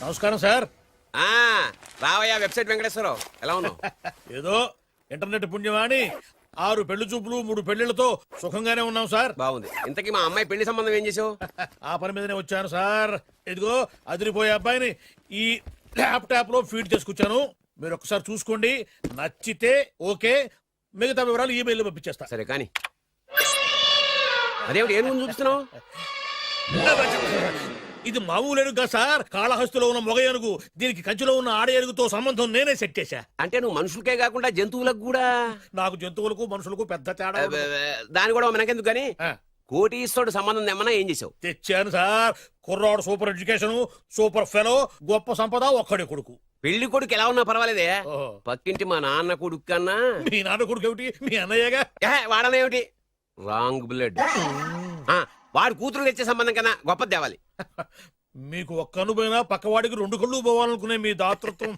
నమస్కారం సార్. రావయ్యా వెబ్సైట్ వెంకటేశ్వరరావు, ఎలా ఉన్నావు? ఏదో ఇంటర్నెట్ పుణ్యమాని 6 పెళ్లి చూపులు 3 పెళ్లిళ్లతో సుఖంగానే ఉన్నాం సార్. బాగుంది. ఇంతకీ మా అమ్మాయి పెళ్లి సంబంధం ఏం చేసావు? ఆ పని మీదనే వచ్చాను సార్. ఇదిగో అదిరిపోయే అబ్బాయిని ఈ ల్యాప్టాప్ లో ఫీడ్ చేసుకొచ్చాను. మీరు ఒకసారి చూసుకోండి, నచ్చితే ఓకే, మిగతా వివరాలు ఈమెయిల్ పంపించేస్తా. సరే కానీ అదేమిటి ఏం ముందు చూపిస్తున్నావు? ఇది మామూలు ఏనుగు సార్, కాళహస్తిలో ఉన్న మొగ ఏనుగు. దీనికి కంచిలో ఉన్న ఆడ ఏనుగుతో సంబంధం నేనే సెట్ చేశా. అంటే నువ్వు మనుషులకే కాకుండా జంతువులకు కూడా? నాకు జంతువులకు మనుషులకు పెద్ద తేడా. దాని కూడా మనకెందుకు గానీ కోటీశ్వరుడు సంబంధం ఏమన్నా ఏం చేసావు? తెచ్చాను సార్. కుర్రాడు సూపర్ ఎడ్యుకేషన్, సూపర్ ఫెలో, గొప్ప సంపద, ఒక్కడే కొడుకు. పెళ్లి కొడుకు ఎలా ఉన్నా పర్వాలేదే, పక్కింటి మా నాన్న కొడుకు కన్నా. మీ నాన్న కొడుకు ఏమిటి, మీ అన్నయ్యగా? వాడనేమిటి, రాంగ్ బ్లడ్. వాడు కూతురు తెచ్చే సంబంధం కన్నా గొప్ప తేవాలి. మీకు ఒక్క అనుభవైనా పక్కవాడికి 2 కళ్ళు పోవాలనుకునే మీ దాతృత్వం.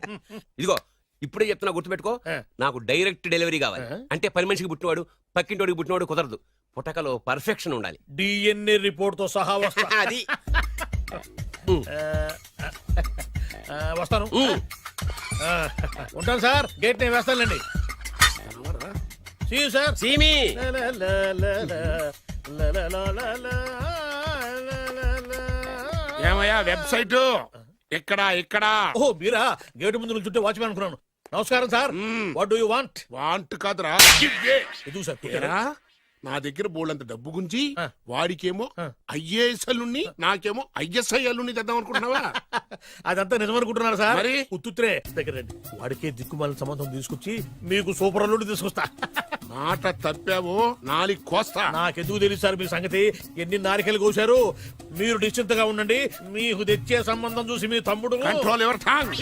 ఇదిగో ఇప్పుడే చెప్తున్నా, గుర్తుపెట్టుకో. నాకు డైరెక్ట్ డెలివరీ కావాలి. అంటే పని మనిషికి పుట్టినవాడు పక్కింటోడికి పుట్టినవాడు కుదరదు. పుట్టకలో పర్ఫెక్షన్ ఉండాలి. డిఎన్ఏ రిపోర్ట్ తో సహా వస్తా. అది వస్తాను. ఉంటాను సార్, గేట్ నేను వేస్తానులేండి. సార్ సీమి ఏమయ్యా వెబ్సైట్ ఎక్కడా? ఓ మీరా, గేటు ముందు నుంచుంటే వాచ్మెన్ అనుకున్నాను. నమస్కారం sir. What do you want? Want కాదురా, ఎదుగు సార్. నా దగ్గర బోళ్ళంత డబ్బు గుంచి వాడికేమో ఐఏఎస్ అల్లుని, నాకేమో ఐఎస్ఐ అల్లుని తెద్దాం అనుకుంటున్నావా? అదంతా నిజమనుకుంటున్నారు సార్. మరి ఉత్తుత్రే దగ్గర రండి. వాడికే దిక్కుమాలిన సంబంధం తీసుకొచ్చి మీకు సూపర్ అల్లుడు తీసుకొస్తా. మాట తప్పావో నాలి కోస్తా. నాకెందుకు తెలుసు సార్ మీ సంగతి. ఎన్ని నారికలు కోశారు. మీరు నిశ్చింతగా ఉండండి. మీకు తెచ్చే సంబంధం చూసి మీ తమ్ముడు. Control your tongue.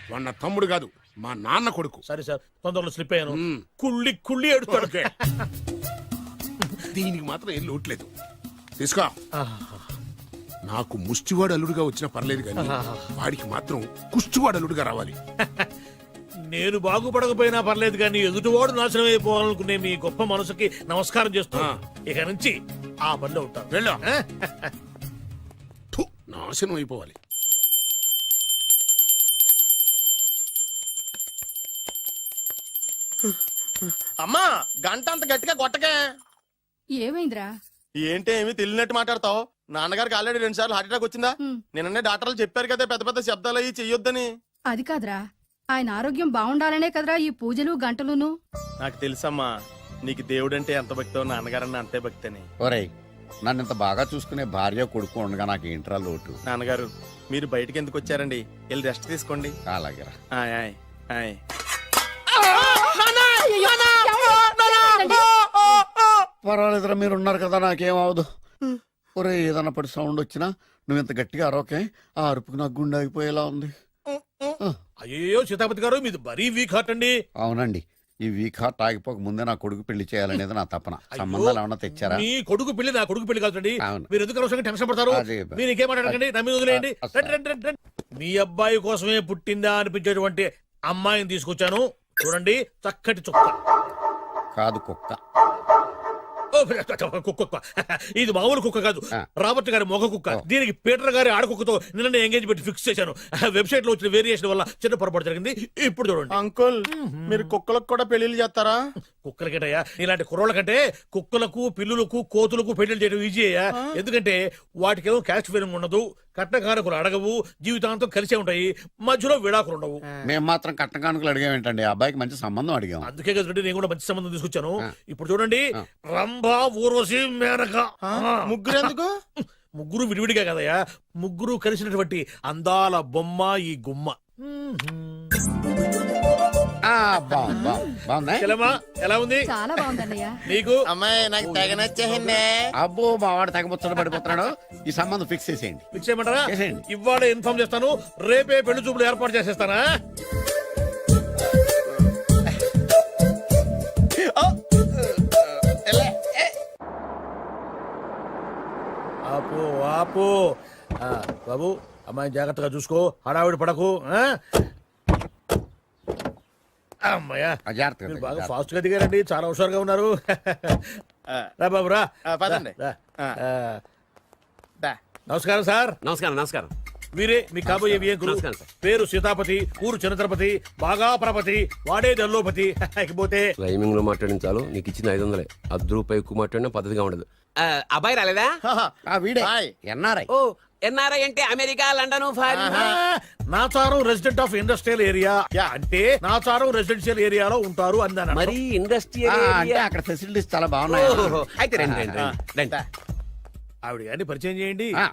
వాడు తమ్ముడు కాదు, మా నాన్న కొడుకు. సరే సార్, తొందరలో స్లిప్ అయ్యాను. కుళ్ళి కుళ్ళి ఏడుస్తాడు. దీనికి మాత్రం ఏం లోట్లేదు. తీసుకో. నాకు ముష్టివాడు అల్లుడుగా వచ్చినా పర్లేదు కానీ వాడికి మాత్రం కుష్టివాడు అల్లుడుగా రావాలి. నేను బాగుపడకపోయినా పర్లేదు కానీ ఎదుటివాడు నాశనం అయిపోవాలనుకునే మీ గొప్ప మనసుకి నమస్కారం చేస్తున్నా. ఇక నుంచి ఆ పనిలో ఉంటాను. వెళ్ళా. నాశనం అయిపోవాలి. అమ్మా, గంట అంత గట్టిగా కొట్టకే. ఏమైందిరా? ఏంటి ఏమి తెలియనట్టు మాట్లాడతావు? నాన్నగారికి ఆల్రెడీ 2 సార్లు హార్ట్ అటాక్ వచ్చిందా? నిన్ననే డాక్టర్లు చెప్పారు కదా పెద్ద పెద్ద శబ్దాలు అయ్యి చెయ్యొద్దని. అది కాదురా, ఆయన ఆరోగ్యం బాగుండాలనే కదరా ఈ పూజలు గంటలును. నాకు తెలుసమ్మా, నీకు దేవుడంటే ఎంత భక్తో నాన్నగారన్న అంతే భక్తి అని. ఒరేయ్, నన్ను ఇంత బాగా చూసుకునే భార్య కొడుకు ఉండగా నాకు ఏంట్రా లోటు? నాన్నగారు, మీరు బయటికి ఎందుకు వచ్చారండి? వెళ్ళి రెస్ట్ తీసుకోండి. అలాగేరా. ఆయ్ ఆయ్ ఆయ్. పర్వాలేదురా, మీరు ఉన్నారు కదా, నాకేమవదు. ఒరే, ఏదన్నా పడి సౌండ్ వచ్చినా నువ్వు ఇంత గట్టిగా అరవకే. ఆ అరుపుకి నాకు గుండె ఆగిపోయేలా ఉంది. అయ్యో సీతాపతి గారు, మీది మరీ వీక్ హార్ట్ అండి. అవునండి, ఈ వీక్ హార్ట్ ఆగిపోక ముందే నా కొడుకు పెళ్లి చేయాలనేది నా తపన. సంబంధాలు ఏమన్నా తెచ్చారా? మీ కొడుకు పెళ్లి నా కొడుకు పెళ్లి కాదండి. అవును. మీరు ఎందుకు అవసరంగా టెన్షన్ పడతారు? మీరు ఇంకేమాటండి, నా మీద వదిలేయండి. మీ అబ్బాయి కోసమే పుట్టిందా అనిపించేటువంటి అమ్మాయిని తీసుకొచ్చాను. చూడండి, చక్కటి చుక్క. కాదు, కుక్క. కుక్క. ఇది మామూలు కుక్క కాదు, రాబర్ట్ గారి మొగ కుక్క. దీనికి పీటర్ గారి ఆడకుక్కతో నిన్న ఎంగేజ్మెంట్ ఫిక్స్ చేశాను. వెబ్సైట్ లో వచ్చిన వేరియేషన్ వల్ల చిన్న పొరపాటు జరిగింది. ఇప్పుడు చూడండి. అంకుల్, మీరు కుక్కలకు కూడా పెళ్లిళ్ళు చేస్తారా? కుక్కలకేటయ్యా, ఇలాంటి కుర్రోళ్ళ కంటే కుక్కలకు, పిల్లులకు, కోతులకు పెళ్లి చేయడం ఈజీ అయ్యా. ఎందుకంటే వాటికేమో క్యాస్ట్ ఫీలింగ్ ఉండదు, కట్నకానుకలు అడగవు, జీవితాంతం కలిసే ఉంటాయి, మధ్యలో విడాకులు ఉండవు. మేము మాత్రం కట్నకానుకలు అడిగామేంటండి? అబ్బాయికి మంచి సంబంధం అడిగాం. అందుకే కదండి నేను కూడా మంచి సంబంధం తీసుకొచ్చాను. ఇప్పుడు చూడండి, రంభా, ఊర్వశి, మేనక. ముగ్గురు ఎందుకు? ముగ్గురు విడివిడిగా కదయ్యా, ముగ్గురు కలిసినటువంటి అందాల బొమ్మ ఈ గుమ్మ. ఎలా ఉంది? చాలా బాగుందన్నయ్య. నీకు? అమ్మాయి నాకు తెగ నచ్చేసిందే. అబ్బో, మా వాడు తెగబుచ్చట పడిపోతున్నాడు. ఈ సంబంధం ఫిక్స్ చేసేయండి. ఫిక్స్ చేయమంటారా? చేసేయండి. ఇవాళ ఇన్ఫార్మ్ చేస్తాను, రేపే పెళ్లి చూపులు ఏర్పాటు చేసేస్తానా? ఆపు ఆపు. బాబు, అమ్మాయిని జాగ్రత్తగా చూసుకో, హడావిడి పడకు. అమ్మాయ్యా, బాగా ఫాస్ట్ గా దిగారండి, చాలా హుషారుగా ఉన్నారు. రా బాబు రా. పదండి. నమస్కారం సార్. నమస్కారం. నమస్కారం. వీరే మీ కాబోయే వియంకులు. నమస్కారం సార్. పేరు సీతాపతి, ఊరు చంద్రపతి, బాగా ప్రపతి, వాడే దల్లోపతి. ఇకపోతే టైమింగ్ లో మాట్లాడించాలు నీకు ఇచ్చిన 500 ₹10 ఎక్కువ మాట్లాడినా పద్ధతిగా ఉండదు. అబ్బాయి రాలేదా? ఆ వీడే హాయ్. ఎన్ఆర్ఐ. ఓ ఎన్ఆర్ఐ అంటే America, London, foreign. Nacharam resident of industrial area అంటే నాచారం రెసిడెన్షియల్ ఏరియాలో ఉంటారు అందాను. మరి ఇండస్ట్రియల్ అంటే అక్కడ ఫెసిలిటీస్ చాలా బాగున్నాయి. అయితే రండి రండి రండి, రండి. ఆవిడ గారిని పరిచయం చేయండి. ఆ,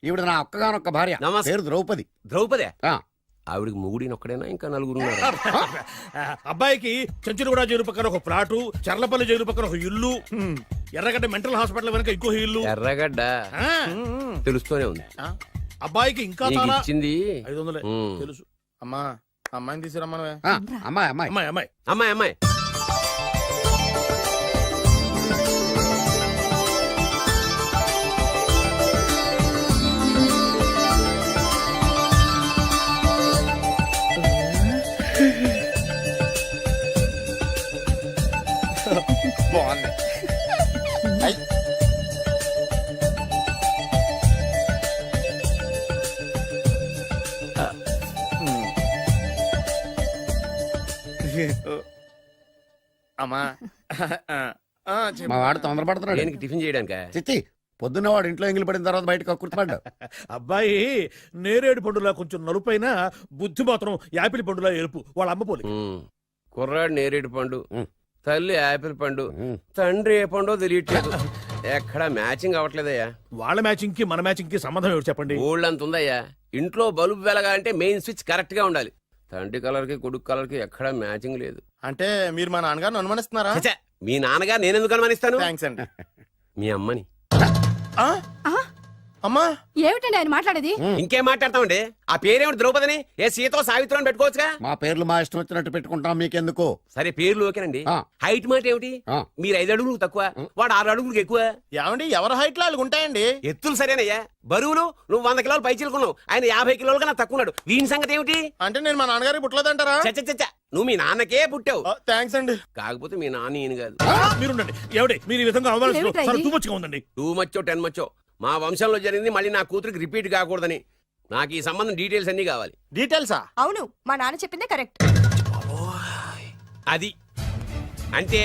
ఈవిడ నా ఒక్కగానొక్క భార్య. నమస్తే. పేరు ద్రౌపది. ద్రౌపదే ఆ, ఆవిడికి మొగుడిని ఒక్కడేనా ఇంకా నలుగురు ఉన్నారు? అబ్బాయికి చెంచులగూడ జైలు పక్కన ఒక ప్లాటు, చర్లపల్లి జైలు పక్కన ఒక ఇల్లు, ఎర్రగడ్డ మెంటల్ హాస్పిటల్ వెనక ఇంకో ఇల్లు. ఎర్రగడ్డ ఆ, తెలుస్తూనే ఉంది. అబ్బాయికి ఇంకా నీకు చాలా ఇచ్చింది 500 ఉమ్. తెలుసు. అమ్మా అమ్మాయిని తీసుకురమ్మనవే. ఆ, అమ్మాయి అమ్మాయి. అమ్మాయి అమ్మాయి అమ్మాయి అమ్మాయి బాగుంది. ఐ. అమ్మా చెప్పు. మా వాడు తొందరపడుతున్నాడు. దేనికి టిఫిన్ చేయడానికా? చిచ్చి పొద్దున్న వాడు ఇంట్లో ఎంగిలి పడిన తర్వాత బయటకు కుర్తుపడ్డాడు. అబ్బాయి నేరేడు పండులా కొంచెం నలుపైన, బుద్ధి మాత్రం యాపిల్ పండులా ఎరుపు. వాళ్ళ అమ్మ పోలి. ఉమ్. కుర్రాడు నేరేడు పండు, ఉమ్. తల్లి యాపిల్ పండు, ఉమ్. తండ్రి ఏ పండో తెలియట్లేదు. ఎక్కడ మ్యాచింగ్ అవ్వట్లేదయ్యా. వాళ్ళ మ్యాచింగ్ కి మన మ్యాచింగ్ కి సంబంధం ఏమిటి చెప్పండి. ఊళ్ళంత ఉందయ్యా. ఇంట్లో బల్బు వెలగాలంటే మెయిన్ స్విచ్ కరెక్ట్ గా ఉండాలి. తండ్రి కలర్ కి కొడుకు కలర్ కి ఎక్కడ మ్యాచింగ్ లేదు. అంటే మీరు మా నాన్నగారిని అనుమానిస్తున్నారా? ఛ, మీ నాన్నగారు నేనెందుకు అనుమానిస్తాను? థ్యాంక్స్ అండి. మీ అమ్మని. ఆ? అమ్మా ఏమిటండి ఆయన మాట్లాడేది? ఇంకేం మాట్లాడతామండి? ఆ పేరేమిటి ద్రౌపదిని? ఏ సీతో సావిత్రం అని పెట్టుకోవచ్చుగా. మా పేర్లు మా ఇష్టం వచ్చినట్టు పెట్టుకుంటాం, మీకెందుకు? సరే పేర్లు ఓకేనండి. ఆ. హైట్ మాట ఏమిటి? ఆ. మీరు 5 అడుగులు తక్కువ, వాడు 6 అడుగులకు ఎక్కువ. ఏమండి ఎవరి హైట్ లో వాళ్ళకి ఉంటాయండి. ఎత్తులు సరేనయ్యా. బరువులు నువ్వు 100 కిలోలు పై చిలుకున్నావు, ఆయన 50 కిలోలు కన్నా తక్కువ ఉన్నాడు. వీని సంగతి ఏమిటి? అంటే నేను మా నాన్నగారికి పుట్టలేదంటారా? చచ్చ నువ్వు మీ నాన్నకే పుట్టావు. థ్యాంక్స్ అండి. కాకపోతే మీ నాన్న ఈయన కాదు. మీరుండండి. ఎవడే మీరు ఈ విధంగా అవమానిస్తున్నారు? ఏమిటా చాలా ఇది? తూమచ్చిగా ఉందండి. 2 మచ్చో 10 మచ్చో మా వంశంలో జరిగింది మళ్ళీ నా కూతురికి రిపీట్ కాకూడదని నాకు ఈ సంబంధం డీటెయిల్స్ అన్ని కావాలి. డీటెయిల్సా? అవును మా నాన్న చెప్పిందే కరెక్ట్. అది అంటే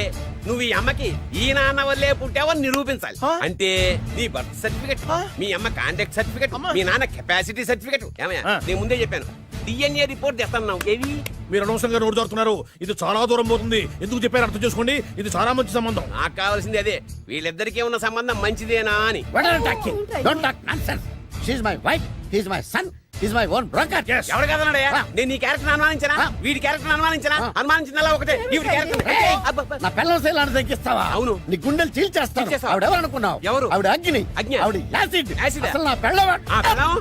నువ్వు ఈ అమ్మకి ఈ నాన్న వల్లే పుట్టావని నిరూపించాలి. ఆ? అంటే నీ బర్త్ సర్టిఫికెట్, మీ అమ్మ కాంటాక్ట్ సర్టిఫికెట్, అమ్మా. మీ నాన్న కెపాసిటీ సర్టిఫికెట్. ఏమయ్యా ఆ. నేను ముందే చెప్పాను DNA రిపోర్ట్ తెస్తాను. ఏవి? మీరు అనవసరంగా నోరు జారుతున్నారు. ఇది చాలా దూరం పోతుంది. ఎందుకు చెప్పారు అర్థం చేసుకోండి. ఇది చాలా మంచి సంబంధం. నాకు కావాల్సింది అదే, వీళ్ళిద్దరికీ ఉన్న సంబంధం మంచిదేనా అని. What are you talking? Don't talk nonsense. She's my wife, he's my son, he's my own brother. Yes. ఎవరు కదన్నాడయ్యా? ఆ. నేను నీ క్యారెక్టర్ అనుమానించనా? ఆ. వీడి క్యారెక్టర్ అనుమానించనా? ఆ. అనుమానించిందల్లా ఒకటే. వీడి క్యారెక్టర్ నా పిల్లల శైలాన్ని తగ్గిస్తావా? అవును. నీ గుండెలు చీల్చేస్తాను. చీల్చేస్తావా? ఆవిడ ఎవరు అనుకున్నావు? ఎవరు? ఆవిడ అగ్ని. అగ్ని? ఆవిడ యాసిడ్. యాసిడా? అసలు నా పిల్లవా? ఆ పిల్లం?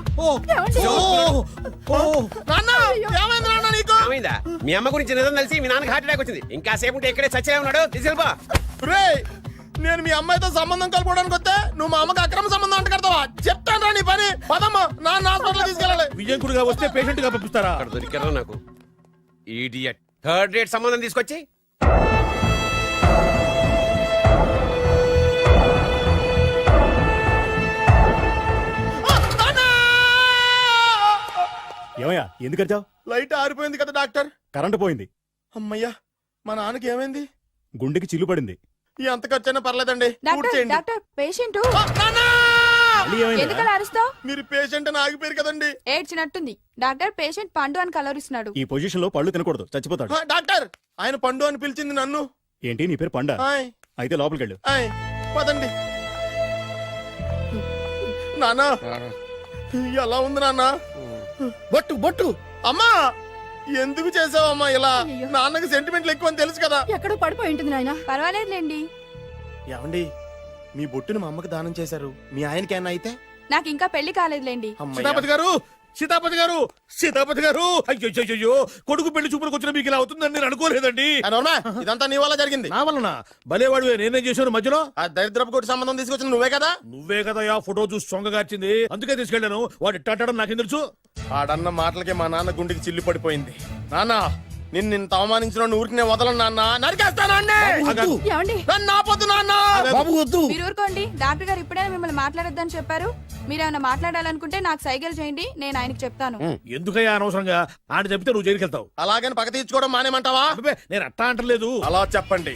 నాన్న ఏమైంది నాన్న నీకు? ఏమైందా? మీ అమ్మ గురించి నిజం తెలిసి మీ నాన్నకి హార్ట్ అటాక్ వచ్చింది. ఇంకా సేపు ఉంటే ఇక్కడే చచ్చలే ఉన్నాడు. తీసుకెళ్ళిపో. రేయ్, నేను మీ అమ్మాయితో సంబంధం కలుపుకోవడానికి వస్తే నువ్వు మా అమ్మకి అక్రమ సంబంధం అంట కడతావా? చెప్తాను రా నీ పని. పదమ్మా నాన్న హాస్పిటల్ తీసుకెళ్ళాలి. విజయంకుడిగా వస్తే పేషెంట్ గా పంపిస్తారా? అక్కడ దొరికారా నాకు ఈడియట్. 3rd రేట్ సంబంధం తీసుకొచ్చి ఏమయ్యా ఎందుకు వచ్చావు? లైట్ ఆరిపోయింది కదా డాక్టర్. కరెంటు పోయింది, అమ్మయ్యా మా నాన్నకి ఏమైంది? గుండెకి చిల్లు పడింది. ఎంత ఖర్చైనా పర్లేదండి. పూర్తి డాక్టర్ చేయండి. డాక్టర్ పేషెంట్ నాన్న! మళ్ళీ ఏమైందిరా? ఎందుకలా అరుస్తావు? మీరు పేషెంట్ అని ఆగిపోయారు కదండి. ఏడ్చినట్టుంది. డాక్టర్ పేషెంట్ పండు అని కలరిస్తున్నాడు. ఈ పొజిషన్ లో పళ్ళు తినకూడదు, చచ్చిపోతాడు. డాక్టర్ ఆయన పండు అని పిలిచింది నన్ను. ఏంటి నీ పేరు పండా? ఆయ్, అయితే లోపలికి వెళ్ళు. ఆయ్, పదండి. నాన్న ఎలా ఉంది నాన్న? బొట్టు బొట్టు. అమ్మా ఎందుకు చేసావమ్మా ఇలా? అయ్యో. నాన్నకి సెంటిమెంట్లు ఎక్కువ అని తెలుసు కదా. ఎక్కడో పడిపోయి ఉంటుంది నాయన. పర్వాలేదులేండి. ఏమండి మీ బొట్టును మా అమ్మకి దానం చేశారు, మీ ఆయనకి ఏమన్నా అయితే? నాకు ఇంకా పెళ్లి కాలేదులేండి. అమ్మయ్య. సీతాపతి గారు, సీతాపతి గారు, సీతాపతి గారు. అయ్యో, కొడుకు పెళ్లి చూపులకు వచ్చిన మీకు ఇలా అవుతుందని నేను అనుకోలేదండి. ఆ, నోర్మా, ఇదంతా నీ వల్ల జరిగింది. నా వలన భలేవాడు. నేనేం చేశాను మధ్యలో? ఆ దరిద్రపు కొట్టి సంబంధం తీసుకొచ్చిన నువ్వే కదా. నువ్వే కదా ఆ ఫోటో చూసి సొంగగార్చింది. అందుకే తీసుకెళ్ళాను. వాడు ఇట్టాడడం నాకేం తెలుసు? ఆడన్న మాటలకే మా నాన్న గుండెకి చిల్లు పడిపోయింది. నాన్న నిన్ను అవమానించిన ఊరికి నేను వదలను నాన్న, నరికేస్తానండి. ఏమండి నన్ను ఆపొద్దు నాన్న. బాబు వద్దు. మీరు ఊరుకోండి. డాక్టర్ గారు ఇప్పుడే మిమ్మల్ని మాట్లాడొద్దని చెప్పారు. మీరేమైనా మాట్లాడాలనుకుంటే నాకు సైకిల్ చేయండి, నేను ఆయనకి చెప్తాను. ఎందుకయ్యా అనవసరంగా ఆయన చెప్తే నువ్వు జైలుకి వెళ్తావు. అలాగని పక్క తీర్చుకోవడం మానేమంటావా? అబ్బే, నేను అట్టా అంటలేదు. అలా చెప్పండి.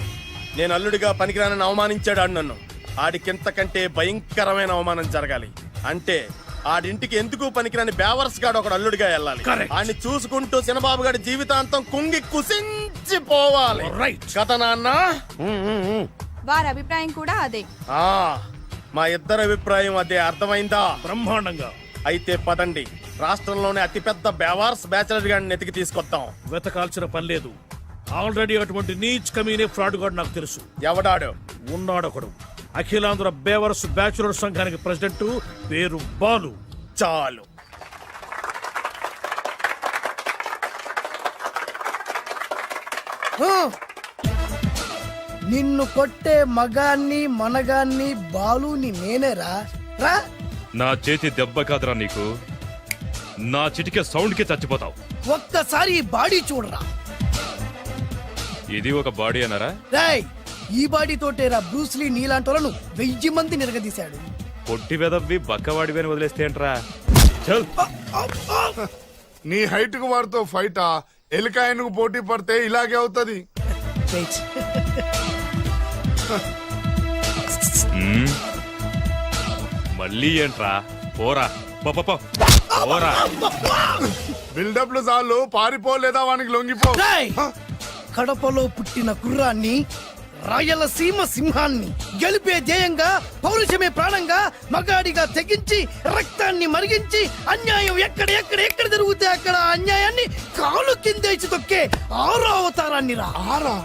నేను అల్లుడిగా పనికిరానని అవమానించాడు ఆడు నన్ను. ఆడికింతకంటే భయంకరమైన అవమానం జరగాలి. అంటే ఆడింటికి ఎందుకు పనికిరాని బేవర్స్ గాడు ఒకడు అల్లుడిగా వెళ్ళాలి. Correct. ఆడిని చూసుకుంటూ చిన్నబాబు గారి జీవితాంతం కుంగి కుసించిపోవాలి. Right. కదా నాన్న? వారి అభిప్రాయం కూడా అదే. ఆ, మా ఇద్దరి అభిప్రాయం అదే. అర్థమైందా? బ్రహ్మాండంగా. అయితే పదండి, రాష్ట్రంలోనే అతిపెద్ద బేవార్స్ బ్యాచిలర్ గాడిని ఎతికి తీసుకొద్దాం. వెతకాల్సిన పని లేదు. ఆల్రెడీ అటువంటి నీచ్ కమీనే ఫ్రాడ్ గాడు నాకు తెలుసు. ఎవడాడు? ఉన్నాడొకడు. అఖిలాంధ్ర బేవరస్ బ్యాచులర్ సంఘానికి ప్రెసిడెంట్, పేరు బాలు. చాలు. నిన్ను కొట్టే మగాన్ని మనగాన్ని బాలుని నేనేరా రా. నా చేతి దెబ్బ కాదురా నీకు, నా చిటికే సౌండ్ కి చచ్చిపోతావు. ఒక్కసారి ఈ బాడీ చూడరా. ఇది ఒక బాడీ అన్నారా? రాయ్, ఈ బాడీ తోటేరా బ్రూస్లీ నీలాంటోలను 1000 మంది నిరగదీశాడు. పొట్టి వెదవ్వి బక్కవాడివి అని వదిలేస్తే ఏంట్రా? చల్. నీ హైట్ కు వాడితో ఫైటా? ఎలికాయనకు పోటీ పడితే ఇలాగే అవుతది. వెయిట్. మ్మ్. మళ్ళీ ఏంట్రా? పోరా పో, పో, పో. పోరా. బిల్డప్లు చాలు, పారిపోలేదా వానికి లొంగిపో. రాయ్, కడపలో పుట్టిన కుర్రాన్ని, రాయలసీమ సింహాన్ని గెలిపే ధ్యేయంగా, పౌరుషమే ప్రాణంగా, మగాడిగా తెగించి రక్తాన్ని మరిగించి అన్యాయం ఎక్కడ జరుగుతే అక్కడ అన్యాయాన్ని కాలు కిందేసి తొక్కే 6వ అవతారాన్ని రా. ఆరా,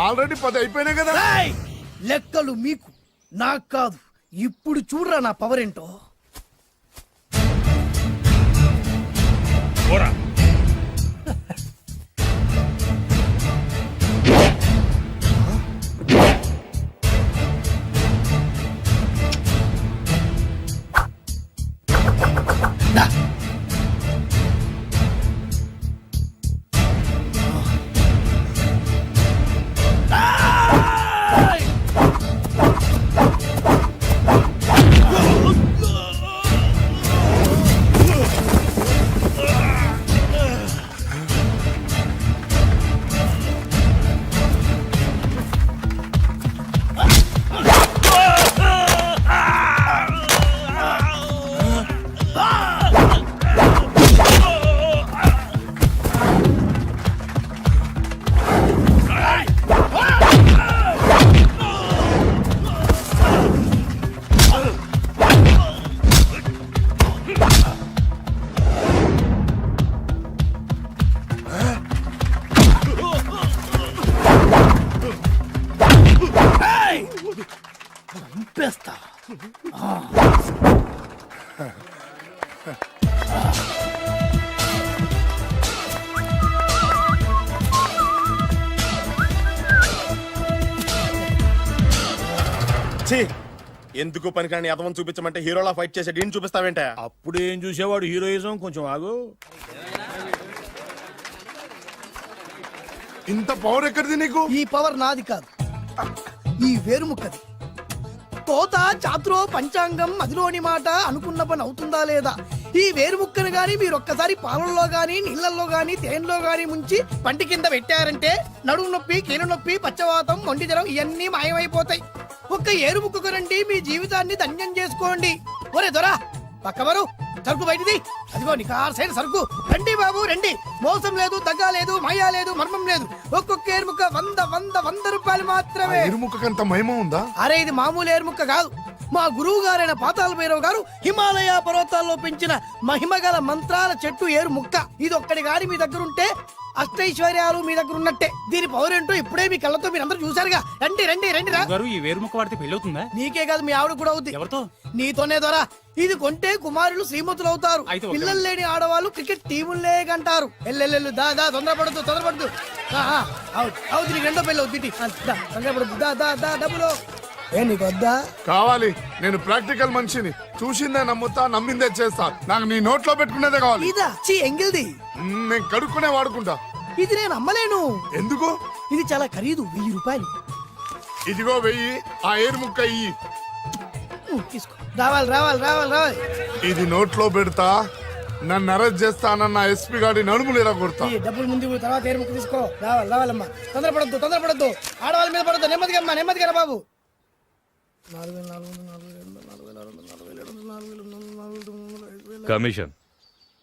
ఆల్రెడీ 10 అయిపోయినాయి కదా. రాయ్, లెక్కలు మీకు, నాకు కాదు. ఇప్పుడు చూడరా నా పవర్ ఏంటో. పోరా. చంపేస్తా. ఛీ, ఎందుకు పనికిరాని అదవం చూపించమంటే హీరోలా ఫైట్ చేసే డీన్ చూపిస్తావేంట? అప్పుడు ఏం చూసేవాడు హీరోయిజం. కొంచెం ఆగు. ఇంత పవర్ ఎక్కడిది నీకు? ఈ పవర్ నాది కాదు, ఈ వేరుముక్కది. కోత చాతురో పంచాంగం మదిలోని మాట అనుకున్న పని అవుతుందా లేదా? ఈ వేరుముక్కను గాని మీరు ఒక్కసారి పాలల్లో గాని నీళ్లలో గాని తేనెలో గాని ముంచి పంటి కింద పెట్టారంటే నడుము నొప్పి, కీలు నొప్పి, పచ్చవాతం, మొండి జ్వరం ఇవన్నీ మాయమైపోతాయి. ఒక్క ఏరుముక్కకు రండి, మీ జీవితాన్ని ధన్యం చేసుకోండి. ఒరే దొరా, పక్కవరు సరుకు బయటిది. అదిగో నికార్సైన సరుకు. రండి బాబు రండి. మోసం లేదు, దగ్గ లేదు, మాయా లేదు, మర్మం లేదు. ఒక్కొక్క ఏరుముక్క 100 రూపాయలు మాత్రమే. ఎరుముకంత మహిమ ఉందా? అరే, ఇది మామూలు ఏరుముక్క కాదు. మా గురువు గారైన పాతాళ భైరవ్ గారు హిమాలయ పర్వతాల్లో పెంచిన మహిమగల మంత్రాల చెట్టు ఏరు ముక్క. ఇది ఒక్కడి గాని మీ దగ్గర ఉంటే అష్టైశ్వర్యాలు మీ దగ్గర ఉన్నట్టే. దీని పవర్ ఏంటో ఇప్పుడే మీ కళ్ళతో మీరు అందరూ చూసారుగా. రండి రండి రండి రా. ఈ వేరుముక్క వాడితే పెళ్లి అవుతుందా? నీకే కాదు, మీ ఆవిడ కూడా అవుద్ది. ఎవరితో? నీతోనే ద్వారా. ఇది కొంటే కుమారులు శ్రీమంతులు అవుతారు. అయితే ఓకే. పిల్లలు లేని ఆడవాళ్ళు క్రికెట్ టీములే కంటారు. ఎల్లెల్లెల్లు దా దా, తొందరపడద్దు తొందరపడద్దు. అవుతుంది, నీకు రెండో పెళ్ళి అవుతుంది. తొందరపడద్దు, దా దా దా. డబ్బులు ఏ నీకు వద్దా? కావాలి. నేను ప్రాక్టికల్ మనిషిని. చూసిందే నమ్ముతా, నమ్మిందే చేస్తా. నాకు నీ నోట్లో పెట్టుకునేదే కావాలి. ఇదా చీ ఎంగిల్ది. నేను కడుక్కునే వాడుకుంటా. ఇది నేను అమ్మలేను. ఎందుకు? ఇది చాలా ఖరీదు, 1000 రూపాయలు. ఇదిగో వెయ్యి, ఆ ఏరు ముక్క ఇయ్యి. తీసుకో. రావాలి రావాలి రావాలి రావాలి. ఇది నోట్లో పెడతా, నన్ను అరెస్ట్ చేస్తానన్న ఎస్పీ గారి నడుములు ఇలా కొడతా. ఈ డబ్బులు ముందు ఇవ్వు, తర్వాత ఏరు ముక్క తీసుకో. రావాలి రావాలమ్మా. తొందరపడద్దు తొందరపడద్దు. ఆడవాళ్ళ మీద పడద్దు. నెమ్మదిగా అమ్మా, నెమ్మదిగా రా బాబు. 4,400 కమిషన్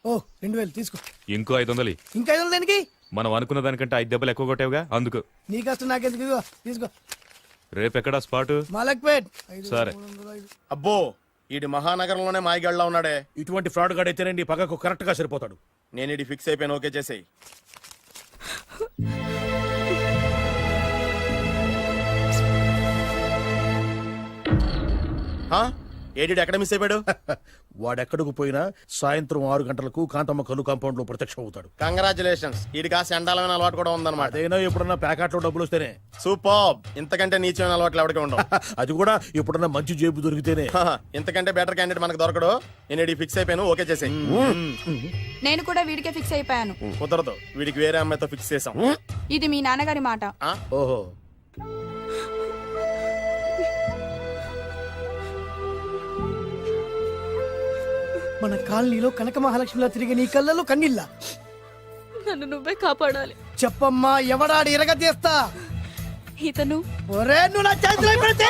ఓ 2,000 తీసుకో. ఇంకో 500. ఇంకా 500 దేనికి? మనం అనుకున్న దానికంటే 5 దెబ్బలు ఎక్కువ కొట్టావుగా అందుకు. నీ కష్టం నాకెందుకు? ఇదిగో తీసుకో. రేపెక్కడా స్పాట్? మలక్పేట్. సరే. అబ్బో ఈడి మహానగరంలోనే మాయగాళ్ళ ఉన్నాడే. ఇటువంటి ఫ్రాడ్ గాడు అయితేనండి పక్కకు కరెక్ట్ గా సరిపోతాడు. నేను ఇది ఫిక్స్ అయిపోయాను, ఓకే చేసేయి. ఏడి ఎక్కడ మిస్ అయిపోయాడు? వాడెక్కడికి పోయినా సాయంత్రం 6 గంటలకు కాంతమ్మ కల్లు కాంపౌండ్ లో ప్రత్యక్షం అవుతాడు. కంగ్రాచులేషన్స్, ఈడికి ఆ సెండాలమైన అలవాటు కూడా ఉందన్నమాట. అదైనా ఎప్పుడన్నా ప్యాకెట్లో డబ్బులు వస్తేనే. సూపర్, ఇంతకంటే నీచమైన అలవాట్లు ఎవరికి ఉండవు. అది కూడా ఎప్పుడన్నా మంచి జేబు దొరికితేనే. ఇంతకంటే బెటర్ క్యాండిడేట్ మనకు దొరకడు. నేను ఇది ఫిక్స్ అయిపోయాను, ఓకే చేసేయి. నేను కూడా వీడికే ఫిక్స్ అయిపోయాను. కుదరదు, వీడికి వేరే అమ్మాయితో ఫిక్స్ చేసాం. ఇది మీ నాన్నగారి మాట. ఓహో, మన కాలనీలో కనక మహాలక్ష్మిలా తిరిగి నీ కళ్ళలో కన్నీళ్ళ. నన్ను నువ్వే కాపాడాలి. చెప్పమ్మా, ఎవడాడి ఎరగ తీస్తా. ఇతను ఒరే నువ్వు నా చేతిలో పెడితే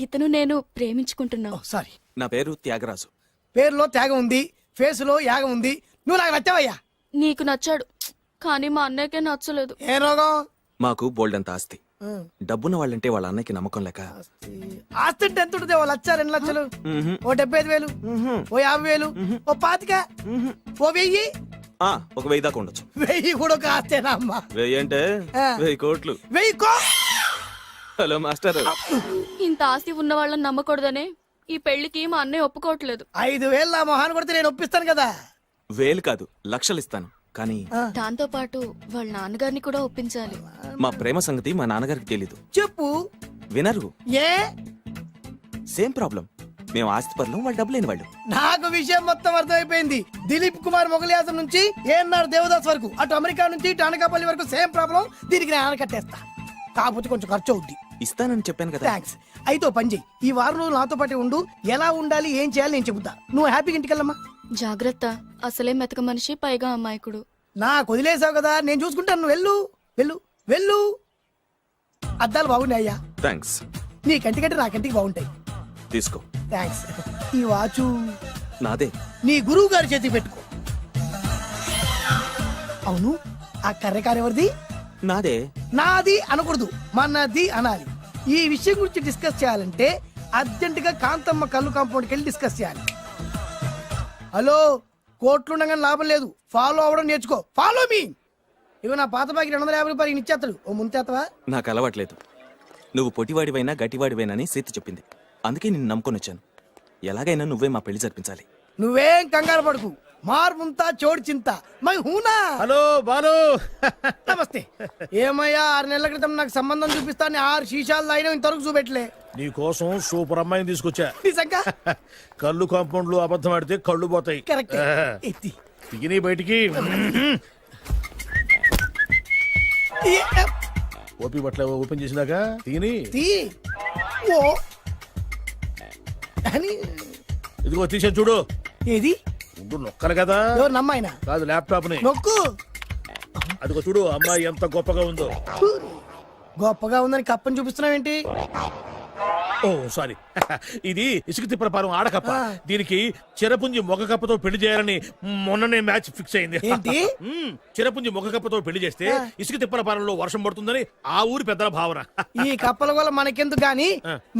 ఇతను నేను ప్రేమించుకుంటున్నావు. సారీ. నా పేరు త్యాగరాజు. పేరులో త్యాగం ఉంది, ఫేసులో యాగం ఉంది. నువ్వు నాకు నచ్చావయ్యా. నీకు నచ్చాడు, కానీ మా అన్నయ్యకే నచ్చలేదు. ఏ రోగం? మాకు బోల్డంత ఆస్తి. డబ్బున్న వాళ్ళంటే వాళ్ళ అన్నకి నమ్మకం లేక ఆస్తి అంటే ఎంత ఉంటుంది? 1,00,000 2 లక్షలు, ఓ 75,000, ఓ 50,000, ఓ 25,000, ఓ 1000. ఒక 1000 దాకా ఉండొచ్చు. 1000 కూడా ఒక ఆస్తేనా అమ్మా? 1000 అంటే 1000 కోట్లు. 1000 హలో మాస్టర్. ఇంత ఆస్తి ఉన్న వాళ్ళని నమ్మకూడదనే ఈ పెళ్లికి మా అన్నయ్య ఒప్పుకోవట్లేదు. 5,000 నా మొహాన్ని కొడితే నేను ఒప్పిస్తాను కదా. 1000 కాదు, లక్షలు ఇస్తాను. కానీ దాంతో పాటు వాళ్ళ నాన్నగారిని కూడా ఒప్పించాలి. మా ప్రేమ సంగతి మా నాన్నగారికి తెలీదు. చెప్పు. వినరు. ఏ? Same problem. మేము ఆస్తి పరులు, వాళ్ళు డబ్బు లేని వాళ్ళు. నాకు విషయం మొత్తం అర్థమైపోయింది. దిలీప్ కుమార్ మొగలియాసం నుంచి ఏఎన్ఆర్ దేవదాస్ వరకు, అటు అమెరికా నుంచి ఇటు అనకాపల్లి వరకు సేమ్ ప్రాబ్లం. దీనికి నేను ఆనకట్టేస్తా. కాకపోతే కొంచెం ఖర్చు అవుద్ది. ఇస్తానని చెప్పాను కదా. థ్యాంక్స్. అయితే ఓ పని చెయ్యి, ఈ వారం రోజులు నాతో పాటే ఉండు. ఎలా ఉండాలి, ఏం చేయాలి నేను చెబుతా. నువ్వు హ్యాపీగా ఇంటికెళ్ళమ్మా. జాగ్రత్త, అసలే మెతక మనిషి, పైగా అమాయకుడు. నాకు వదిలేసావు కదా, నేను చూసుకుంటాను. నువ్వు వెళ్ళు వెళ్ళు వెళ్ళు. అద్దాలు బాగున్నాయ్యా. థ్యాంక్స్. నీ కంటికంటే నా కంటికి బాగుంటాయి. తీసుకో. థ్యాంక్స్. ఈ వాచు నాదే. నీ గురువు గారి చేతికి పెట్టుకో. అవును, ఆ కర్రెకారు ఎవరిది? నాదే. నాది అనకూడదు, మనది అనాలి. ఈ విషయం గురించి డిస్కస్ చేయాలంటే అర్జెంట్ గా కాంతమ్మ కల్లు కాంపౌండ్కి వెళ్ళి డిస్కస్ చేయాలి. హలో, కోట్లుండగానే లాభం లేదు. ఫాలో అవ్వడం నేర్చుకో. Follow me. ఇవి నా పాత బాకి 250 రూపాయలు ఇచ్చేస్తాడు. ఓ ముంతేత్తవా? నాకు అలవాట్లేదు. నువ్వు పొటివాడివైనా గట్టివాడివైనా అని సీత చెప్పింది. అందుకే నిన్ను నమ్ముకొని వచ్చాను. ఎలాగైనా నువ్వే మా పెళ్లి జరిపించాలి. నువ్వేం కంగారు పడుకు. మార్ ముంతా చోడు చింత మై హూనా. హలో బాలు. నమస్తే. ఏమయ్యా, 6 నెలల క్రితం నాకు సంబంధం చూపిస్తాను 6 శీషాలు తాగినా ఇంతవరకు చూపెట్టలే. నీ కోసం సూపర్ అమ్మాయిని తీసుకొచ్చా. నిజంగా? కళ్ళు కాంపౌండ్ లో అబద్ధం ఆడితే కళ్ళు పోతాయి. కరెక్ట్. ఎత్తి. దిగిని బయటికి. ఓపి బట్ల ఓపెన్ చేసినాక తిని తీ. ఓ అని. ఇదిగో తీసే చూడు. ఏది? ఉండు, నొక్కలు కదా. ఎవరు నమ్మాయినా? కాదు, ల్యాప్టాప్ ని నొక్కు. అదిగో చూడు, అమ్మాయి ఎంత గొప్పగా ఉందో. గొప్పగా ఉందని కప్పని చూపిస్తున్నావేంటి? ఓ సారీ, ఇది ఇసుక తిప్పల పారం ఆడకప్ప. దీనికి చిరపుంజి మొగ కప్పతో పెళ్లి చేయాలని మొన్ననే మ్యాచ్ ఫిక్స్ అయింది. ఏంటి? చిరపుంజి మొగ కప్పతో పెళ్లి చేస్తే ఇసుక తిప్పల పారంలో వర్షం పడుతుందని ఆ ఊరి పెద్దల భావన. ఈ కప్పల వల్ల మనకెందుకు గాని,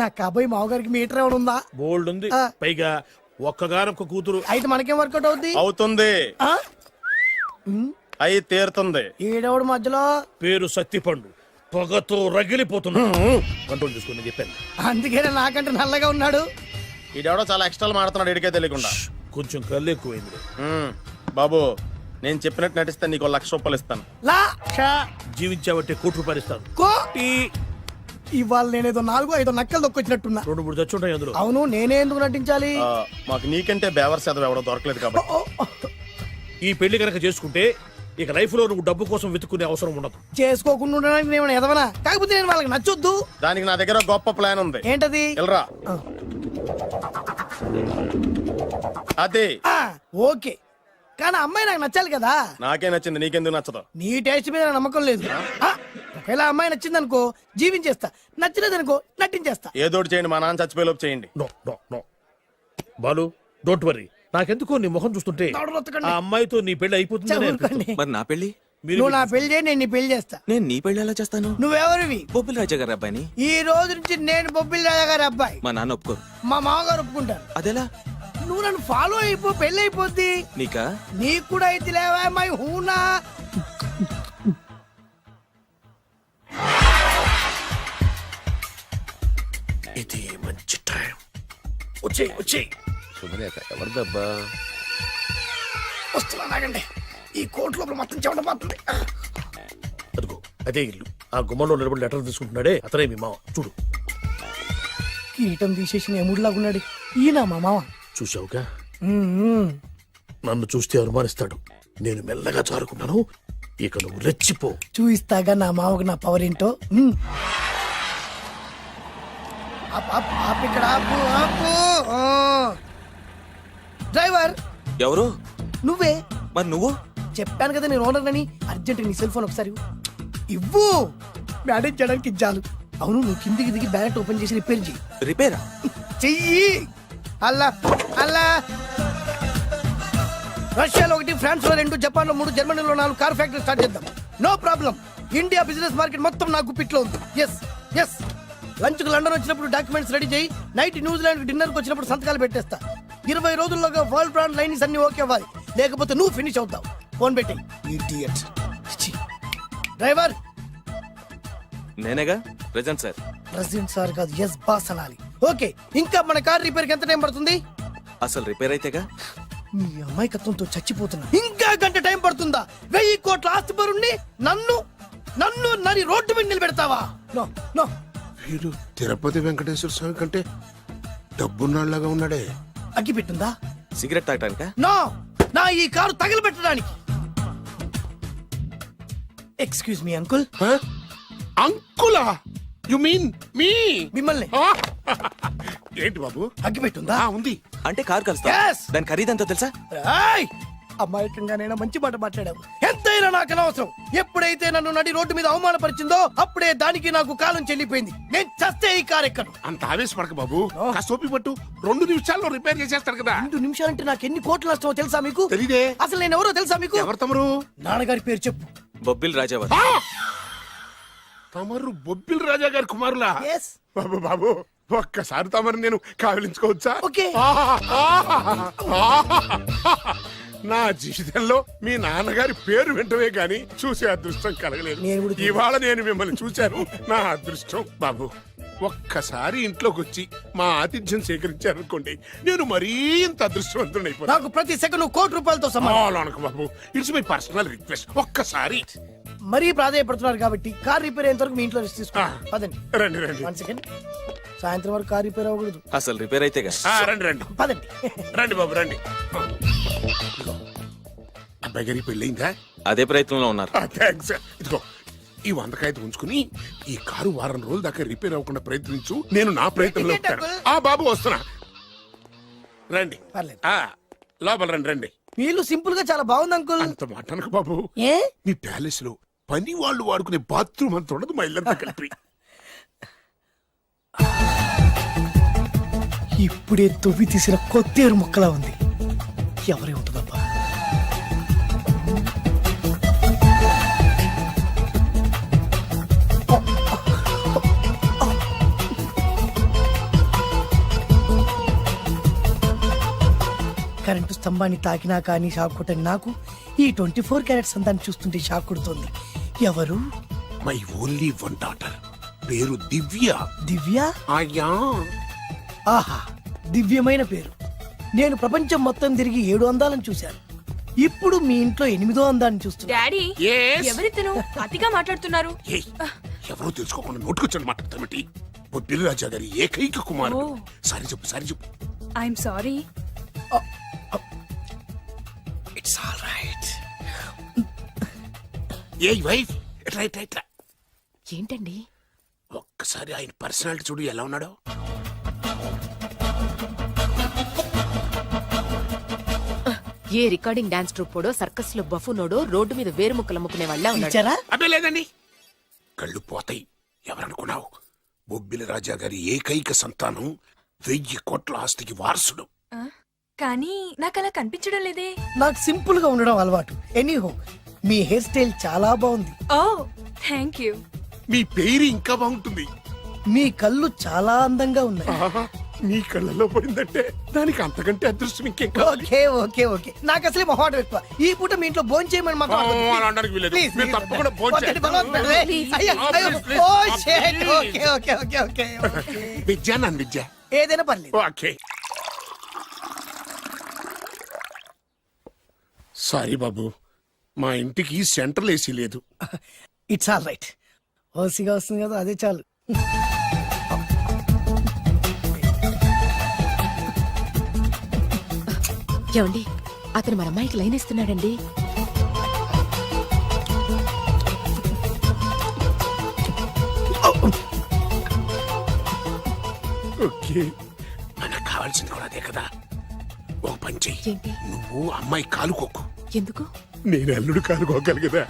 నా కాబోయే మావగారికి మీటర్ ఏమైనా ఉందా? బోల్డ్ ఉంది. పైగా ఒక్కగానొక్క కూతురు. అయితే మనకేం వర్కౌట్ అవుద్ది? అవుతుంది, అయి తీరుతుంది. ఈడవుడు మధ్యలో పేరు సత్తిపండు, పొగతో రగిలిపోతున్నా. కంట్రోల్ చూసుకుని చెప్పాను. అందుకేనే నాకంటే నల్లగా ఉన్నాడు. ఈడెవడో చాలా ఎక్స్ట్రాలు మాడుతున్నాడు, ఇడికే తెలియకుండా. కొంచెం కళ్ళు ఎక్కువైంది. బాబు, నేను చెప్పినట్టు నటిస్తే నీకు 1,00,000 రూపాయలు ఇస్తాను. జీవించావంటే ₹1,00,000 ఇస్తాను. ఇవాళ నేనేదో 4-5 నక్కలు దొక్కొచ్చినట్టున్నా. 2-3 చచ్చుంటాయి అందులో. అవును, నేనే ఎందుకు నటించాలి? మాకు నీకంటే బేవర్ శాతం ఎవడో దొరకలేదు కాబట్టి. ఈ పెళ్లి కనుక చేసుకుంటే ఇక లైఫ్ లో నువ్వు డబ్బు కోసం వెతుక్కునే అవసరం ఉండదు. చేసుకోకుండా ఉండడానికి నేను ఏమైనా ఎదవనా? కాకపోతే నేను వాళ్ళకి నచ్చొద్దు. దానికి నా దగ్గర గొప్ప ప్లాన్ ఉంది. ఏంటది? వెళ్ళరా. ఆ. అదే. ఆ, ఓకే, కానీ అమ్మాయి నాకు నచ్చాలి కదా. నాకే నచ్చింది, నీకెందుకు నచ్చదు? నీ టేస్ట్ మీద నాకు నమ్మకం లేదు. ఆ, ఒకవేళ అమ్మాయి నచ్చిందనుకో జీవించేస్తా, నచ్చలేదనుకో నటించేస్తా. ఏదోటి చేయండి, మా నాన్న చచ్చిపోయేలోపు చేయండి. No no no Balu, don't worry. నాకెందుకో నీ ముఖం చూస్తుంటే దవడలొత్తకండి. ఆ అమ్మాయితో నీ పెళ్లి అయిపోతుందని చదువుకోండి. మరి నా పెళ్లి? నువ్వు నా పెళ్లి చేయి, నేను నీ పెళ్లి చేస్తా. నేను నీ పెళ్లి ఎలా చేస్తాను? నువ్వెవరివి? బొబ్బిలి రాజా గారి అబ్బాయిని. ఈ రోజు నుంచి నేను బొబ్బిలి రాజా గారి అబ్బాయి. మా నాన్న ఒప్పుకోరు. మా మామగారు ఒప్పుకుంటారు. అదెలా? నువ్వు నన్ను ఫాలో అయిపో, పెళ్లి అయిపోద్ది. నీకా? నీకు కూడా అయితే లేవా మై హూనా. ఇది మంచి టైం. వచ్చేయ్ వచ్చేయ్. శుభలేఖ ఎవరిదబ్బా? వస్తున్నా నాగండి, ఈ కోర్టు లోపల మొత్తం చెమటపోతుంది. అదిగో అదే ఇల్లు. ఆ గుమ్మంలో నిలబడి లెటర్ తీసుకుంటున్నాడే అతనే మీ మామ. చూడు. కీటం తీసేసిన ఎముడిలాగున్నాడు ఈయన మా మామ. చూసావుగా, మ్మ్. నన్ను చూస్తే అనుమానిస్తాడు. నేను మెల్లగా చారుకున్నాను. ఇక నువ్వు రెచ్చిపో. చూయిస్తాగా నా మామకు నా పవర్ ఏంటో. మ్మ్. ఆపు ఇక్కడ, ఆపు ఆపు. ఆ. డ్రైవర్ ఎవరు? నువ్వే. మరి నువ్వు? చెప్పాను కదా నేను ఓనర్ అని. అర్జెంట్ నీ సెల్ ఫోన్ ఒకసారి ఇవ్వు. మేనేజ్ చేయడానికి ఇచ్చాను. అవును, నువ్వు కిందికి దిగి బ్యాలెట్ ఓపెన్ చేసి రిపేర్ చెయ్యి. రిపేరా? చెయ్యి. అల్లా అల్లా. రష్యాలో 1, ఫ్రాన్స్ లో 2, జపాన్ లో 3, జర్మనీలో 4 కార్ ఫ్యాక్టరీ స్టార్ట్ చేద్దాం. No problem. India business market మొత్తం నా గుప్పిట్లో ఉంది. Yes yes. లంచ్ కు లండన్ వచ్చినప్పుడు డాక్యుమెంట్స్ రెడీ చేయి. నైట్ న్యూజిలాండ్ డిన్నర్ కు వచ్చినప్పుడు సంతకాలు పెట్టేస్తా. 20 రోజుల్లోగా వరల్డ్ బ్రాండ్ లైన్స్ అన్ని ఓకే అవ్వాలి, లేకపోతే నువ్వు ఫినిష్ అవుతావు. ఫోన్ పెట్టి ఇడియట్. డ్రైవర్. నేనేగా ప్రెజెంట్ సార్. ప్రెసిడెంట్ సార్ కాదు, ఎస్ బాస్ అనాలి. ఓకే, ఇంకా మన కార్ రిపేర్ కి ఎంత టైం పడుతుంది? అసలు రిపేర్ అయితేగా. మీ అమాయకత్వంతో చచ్చిపోతున్నా. ఇంకా గంట టైం పడుతుందా? 1000 కోట్ల ఆస్తి పరుణ్ణి నన్ను నన్ను నరి రోడ్డు మీద నిలబెడతావా? No no. వీడు తిరుపతి వెంకటేశ్వర స్వామి కంటే డబ్బున్నాళ్ళగా ఉన్నాడే. అగ్గి పెట్టుందా? సిగరెట్ తాగటానికా? నో, నా ఈ కారు తగలబెట్టడానికి. Excuse me uncle. అంకులా? You mean me? మిమ్మల్ని. ఏంటి బాబు? అగ్గి పెట్టుందా? ఉంది. అంటే కార్ కలుస్తా. Yes. దాని ఖరీదంతా తెలుసా? ఏయ్! అమాయకంగానైనా మంచి మాట మాట్లాడావు. ఎంతైనా నాకు అనవసరం. ఎప్పుడైతే నన్ను నడి రోడ్డు మీద అవమానపరిచిందో అప్పుడే దానికి నాకు కాలం చెల్లిపోయింది. నేను చస్తే ఈ కారు ఎక్కను. అంత ఆవేశపడక బాబు. కాస్త ఓపిక పట్టు. 2 నిమిషాల్లో రిపేర్ చేసేస్తారు కదా. 2 నిమిషాలంటే నాకు ఎన్ని కోట్లు నష్టమో తెలుసా మీకు? తెలీదే. అసలు నేను ఎవరో తెలుసా మీకు? ఎవరు తమరు? నాన్నగారి పేరు చెప్పు. బొబ్బిల్ రాజావారు. తమరు బొబ్బిల్ రాజా గారి కుమారులా? Yes. బాబు బాబు, ఒక్కసారి తమరు నేను కావలించుకోవచ్చా? ఓకే. నా జీవితంలో మీ నాన్నగారి పేరు వింటమే గాని చూసే అదృష్టం కలగలేదు. నేను కూడా చూడలేదు. ఇవాళ నేను మిమ్మల్ని చూశాను. నా అదృష్టం. బాబు, ఒక్కసారి ఇంట్లోకి వచ్చి మా ఆతిథ్యం సేకరించారనుకోండి, నేను మరీ ఇంత అదృష్టవంతుడైపోతాను. నాకు ప్రతి సెకండ్ కోటి సమానం. బాబు, ఇట్స్ మై పర్సనల్ రిక్వెస్ట్. ఒక్కసారి మరీ ప్రాధాయపడుతున్నారు కాబట్టి కార్ రిపేర్ అయ్యేంత వరకు మీ ఇంట్లో రెస్ట్ తీసుకోండి. పదండి. రండి రండి. 1 సెకండ్. సాయంత్రం వరకు కార్ రిపేర్ అవ్వకూడదు. అసలు రిపేర్ అయితేగా. రండి రండి పదండి. రండి బాబు రండి. అబ్బాయి గారి పెళ్ళయిందా? అదే ప్రయత్నంలో ఉన్నారు. థ్యాంక్స్. ఇదిగో ఈ 100 కాయలు ఉంచుకుని ఈ కారు వారం రోజుల దాకా రిపేర్ అవ్వకుండా ప్రయత్నించు. నేను నా ప్రయత్నంలో ఉంటాను. బాబు వస్తున్నా. రండి. పర్లేదు. లోపల రండి రండి. వీళ్ళు సింపుల్ గా చాలా బాగుంది అంకుల్. అంత మాట అనకు బాబు. ఏ? మీ ప్యాలెస్ లో పని వాళ్ళు వాడుకునే బాత్రూమ్ అంత ఉండదు మా ఇల్లంతా కలిపి. ఇప్పుడే తొవ్వి తీసిన కొత్తేరు ముక్కలా ఉంది. ఎవరే ఉంటుందబ్బా? కరెంటు స్తంభాన్ని తాకినా కానీ షాక్ కొట్టని నాకు ఈ 24 క్యారెట్స్ అందాన్ని చూస్తుంటే షాక్ కొడుతుంది. ఎవరు? My only 1 daughter. పేరు దివ్య. దివ్య? అయ్యా. ఆహా, దివ్యమైన పేరు. నేను ప్రపంచం మొత్తం తిరిగి 7 అందాలను చూశాను. ఇప్పుడు మీ ఇంట్లో 8వ అందాన్ని చూస్తున్నా. Daddy, Yes? ఎవరితను అతిగా మాట్లాడుతున్నారు? ఏయ్, ఎవరో తెలుసుకోకుండా నోటుకొచ్చాడు మాట్లాడతామటి. బొబ్బిలి రాజా గారి ఏకైక కుమారుడు. సారీ చెప్పు, సారీ చెప్పు. I'm sorry. It's all right. A wife ఇట్లా ఇట్లా ఇట్లా ఏంటండి? ఒక్కసారి ఆయన పర్సనాలిటీ చూడు ఎలా ఉన్నాడో. ఏ రికార్డింగ్ డాన్స్ ట్రూపోడో సర్కస్ లో బఫునోడో రోడ్డు మీద వేరు ముక్కలు అమ్ముకునే వాళ్ళ ఉన్నాడు. ఇచ్చారా? అబ్బే లేదండి. కళ్ళు పోతాయి. ఎవరనుకున్నావు? బొబ్బిలి రాజా గారి ఏకైక సంతానం 1000 కోట్ల ఆస్తికి వారసుడు. కానీ నాకు అలా కనిపించడం లేదే. నాకు సింపుల్ గా ఉండడం అలవాటు. ఎనీహో మీ హెయిర్ స్టైల్ చాలా బాగుంది. ఓ థ్యాంక్ యూ. మీ పేరు ఇంకా బాగుంటుంది. మీ కళ్ళు చాలా అందంగా ఉన్నాయి. ఆహా, నీ కళ్ళలో పడిందంటే దానికి అంతకంటే అదృష్టం ఇంకేం కావాలి. ఓకే ఓకే ఓకే నాకు అసలే మొహాటం ఎక్కువ. ఈ పూట మీ ఇంట్లో భోజనం చేయమని మాకు అలా అనడానికి వీల్లేదు. మీరు తప్పకుండా భోంచేయండి. Okay okay okay okay Vidya నన్ను విద్య ఏదైనా పర్లేదు. ఓకే. సారీ బాబు, మా ఇంటికి సెంట్రల్ ఏసీ లేదు. It's all right. ఓసిగా వస్తుంది కదా, అదే చాలు. ఏమండి, అతను మన అమ్మాయికి లైన్ ఇస్తున్నాడండి. ఓకే, మనకు కావాల్సింది కూడా అదే కదా. ఓ పని చెయ్యి, ఏంటి? నువ్వు అమ్మాయి కాలుకోకు, ఎందుకు? నేను అల్లుడు కాలుకోగలి కదా.